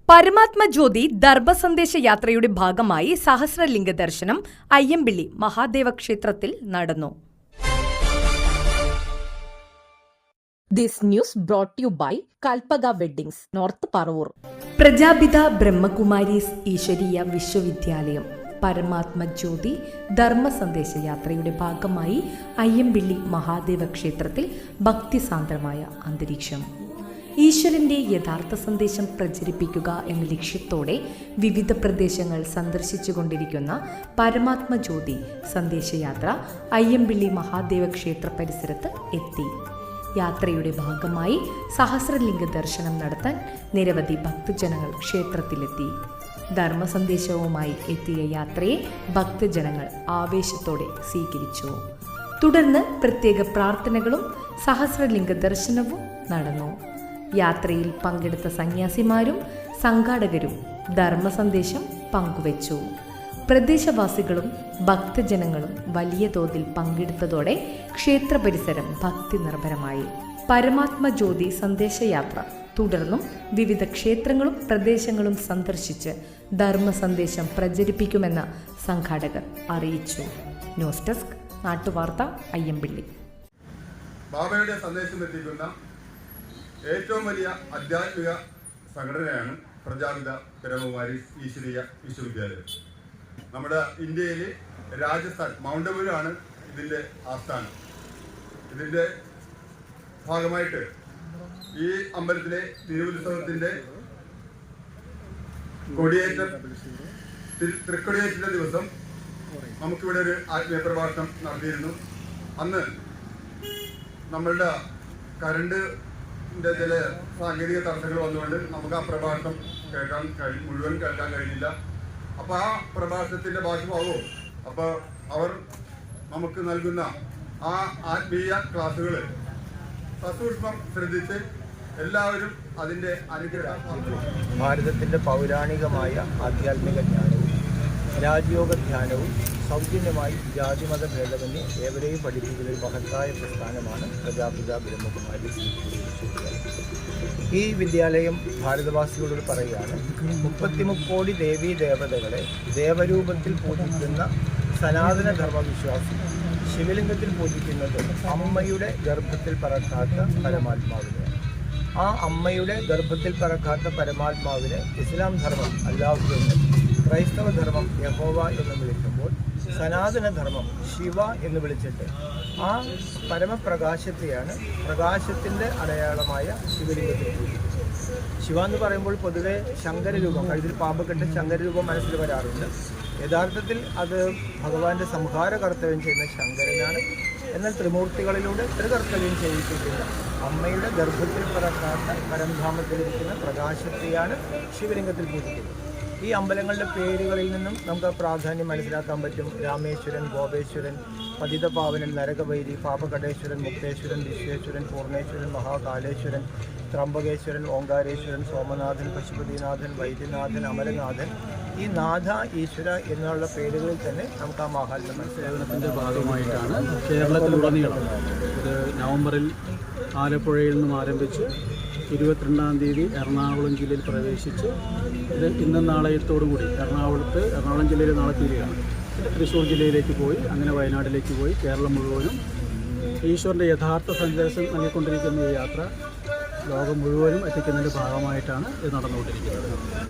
പരമാത്മ ജ്യോതി ധർമ്മസന്ദേശ യാത്രയുടെ ഭാഗമായി സഹസ്രലിംഗ ദർശനം അയ്യമ്പിള്ളി മഹാദേവ ക്ഷേത്രത്തിൽ നടന്നു. This news brought to you by Kalpaga Weddings, North Parvur. Prajapita Brahma Kumaris ഈശ്വരീയ വിശ്വവിദ്യാലയം പരമാത്മ ജ്യോതി ധർമ്മസന്ദേശ യാത്രയുടെ ഭാഗമായി അയ്യമ്പിള്ളി മഹാദേവ ക്ഷേത്രത്തിൽ ഭക്തിസാന്ദ്രമായ അന്തരീക്ഷം. ഈശ്വരന്റെ യഥാർത്ഥ സന്ദേശം പ്രചരിപ്പിക്കുക എന്ന ലക്ഷ്യത്തോടെ വിവിധ പ്രദേശങ്ങൾ സന്ദർശിച്ചുകൊണ്ടിരിക്കുന്ന പരമാത്മ ജ്യോതി സന്ദേശയാത്ര അയ്യമ്പിള്ളി മഹാദേവ ക്ഷേത്ര പരിസരത്ത് എത്തി. യാത്രയുടെ ഭാഗമായി സഹസ്രലിംഗ ദർശനം നടത്താൻ നിരവധി ഭക്തജനങ്ങൾ ക്ഷേത്രത്തിലെത്തി. ധർമ്മസന്ദേശവുമായി എത്തിയ യാത്രയെ ഭക്തജനങ്ങൾ ആവേശത്തോടെ സ്വീകരിച്ചു. തുടർന്ന് പ്രത്യേക പ്രാർത്ഥനകളും സഹസ്രലിംഗ ദർശനവും നടന്നു. യാത്രയിൽ പങ്കെടുത്ത സന്യാസിമാരും സംഘാടകരും ധർമ്മസന്ദേശം പങ്കുവച്ചു. പ്രദേശവാസികളും ഭക്തജനങ്ങളും വലിയ തോതിൽ പങ്കെടുത്തതോടെ ക്ഷേത്ര പരിസരം ഭക്തി നിർഭരമായി. പരമാത്മ ജ്യോതി സന്ദേശയാത്ര തുടർന്നും വിവിധ ക്ഷേത്രങ്ങളും പ്രദേശങ്ങളും സന്ദർശിച്ച് ധർമ്മസന്ദേശം പ്രചരിപ്പിക്കുമെന്ന് സംഘാടകർ അറിയിച്ചു. ന്യൂസ് ഡെസ്ക് നാട്ടുവാർത്ത അയ്യമ്പിള്ളി. ബാബയുടെ സന്ദേശം എത്തിക്കുന്ന ഏറ്റവും വലിയ ആധ്യാത്മിക സംഘടനയാണ് പ്രജാപിത ബ്രഹ്മകുമാരീസ് ഈശ്വരീയ വിശ്വവിദ്യാലയം. നമ്മുടെ ഇന്ത്യയിൽ രാജസ്ഥാൻ മൗണ്ട് അബുവിലാണ് ഇതിൻ്റെ ആസ്ഥാനം. ഇതിൻ്റെ ഭാഗമായിട്ട് ഈ അമ്പലത്തിലെ തിരുവുത്സവത്തിൻ്റെ തൃക്കൊടിയേറ്റ ദിവസം നമുക്കിവിടെ ഒരു ആത്മീയ പ്രഭാഷണം നടത്തിയിരുന്നു. അന്ന് നമ്മളുടെ കറണ്ടിൻ്റെ ചില സാങ്കേതിക തടസ്സങ്ങൾ വന്നുകൊണ്ട് നമുക്ക് ആ പ്രഭാഷണം മുഴുവൻ കേൾക്കാൻ കഴിഞ്ഞില്ല. അപ്പോൾ ആ പ്രഭാഷണത്തിൻ്റെ ബാക്കി ഭാഗവും അപ്പോൾ അവർ നമുക്ക് നൽകുന്ന ആ ആത്മീയ ക്ലാസ്സുകൾ സസൂക്ഷ്മം ശ്രദ്ധിച്ച് എല്ലാവരും അതിൻ്റെ അനുഗ്രഹം. ഭാരതത്തിൻ്റെ പൗരാണികമായ ആധ്യാത്മിക ജ്ഞാനവും രാജയോഗ ധ്യാനവും സൗജന്യമായി ജാതിമത ഭേദമന്യേ ഏവരെയും പഠിപ്പിക്കുന്ന ഒരു മഹത്തായ പ്രസ്ഥാനമാണ് പ്രജാപിത ബ്രഹ്മകുമാരീസ് വിശ്വവിദ്യാലയം. ഈ വിദ്യാലയം ഭാരതവാസികളോട് പറയുകയാണ്, 33 കോടി ദേവീ ദേവതകളെ ദേവരൂപത്തിൽ പൂജിക്കുന്ന സനാതന ധർമ്മവിശ്വാസി ശിവലിംഗത്തിൽ പൂജിക്കുന്നത് അമ്മയുടെ ഗർഭത്തിൽ പറക്കാത്ത പരമാത്മാവിനെയാണ്. ആ അമ്മയുടെ ഗർഭത്തിൽ പറക്കാത്ത പരമാത്മാവിനെ ഇസ്ലാം ധർമ്മം അല്ലാഹു എന്നും ക്രൈസ്തവ ധർമ്മം യഹോവ എന്ന് വിളിക്കുമ്പോൾ സനാതന ധർമ്മം ശിവ എന്ന് വിളിച്ചിട്ട് ആ പരമപ്രകാശത്തെയാണ് പ്രകാശത്തിൻ്റെ അടയാളമായ ശിവലിംഗത്തിൽ പൂജിക്കുന്നത്. ശിവ എന്ന് പറയുമ്പോൾ പൊതുവെ ശങ്കരരൂപം, കഴുതിൽ പാമ്പക്കെട്ട് ശങ്കരരൂപം മനസ്സിൽ വരാറുണ്ട്. യഥാർത്ഥത്തിൽ അത് ഭഗവാന്റെ സംഹാര കർത്തവ്യം ചെയ്യുന്ന ശങ്കരനാണ്. എന്നാൽ ത്രിമൂർത്തികളിലൂടെ ത്രികർത്തവ്യം ചെയ്യിപ്പിക്കുന്ന അമ്മയുടെ ഗർഭത്തിൽ പിറക്കാത്ത പരംധാമത്തിലിരിക്കുന്ന പ്രകാശത്തെയാണ് ശിവലിംഗത്തിൽ പൂജിക്കുന്നത്. ഈ അമ്പലങ്ങളുടെ പേരുകളിൽ നിന്നും നമുക്ക് പ്രാധാന്യം മനസ്സിലാക്കാൻ പറ്റും. രാമേശ്വരൻ, ഗോപേശ്വരൻ, പതിതപാവനൻ, നരകവൈരി, പാപകടേശ്വരൻ, മുക്തേശ്വരൻ, വിശ്വേശ്വരൻ, പൂർണേശ്വരൻ, മഹാകാലേശ്വരൻ, ത്രംബകേശ്വരൻ, ഓങ്കാരേശ്വരൻ, സോമനാഥൻ, പശുപതിനാഥൻ, വൈദ്യനാഥൻ, അമരനാഥൻ, ഈ നാഥ, ഈശ്വര എന്നുള്ള പേരുകളിൽ തന്നെ നമുക്ക് ആ മഹാത്മ്യം മനസ്സിലാക്കുന്നതിൻ്റെ ഭാഗമായിട്ടാണ് കേരളത്തിലുടനീളം ഇത് നവംബറിൽ ആലപ്പുഴയിൽ നിന്നും ആരംഭിച്ച് 22-ാം തീയതി എറണാകുളം ജില്ലയിൽ പ്രവേശിച്ച് ഇത് ഇന്നും നാളെത്തോടു കൂടി എറണാകുളം ജില്ലയിൽ നാളെ തീരുകയാണ്. തൃശ്ശൂർ ജില്ലയിലേക്ക് പോയി, അങ്ങനെ വയനാട്ടിലേക്ക് പോയി, കേരളം മുഴുവനും ഈശ്വരൻ്റെ യഥാർത്ഥ സന്ദേശം നൽകിക്കൊണ്ടിരിക്കുന്ന ഈ യാത്ര ലോകം മുഴുവനും എത്തിക്കുന്നതിൻ്റെ ഭാഗമായിട്ടാണ് ഇത് നടന്നുകൊണ്ടിരിക്കുന്നത്.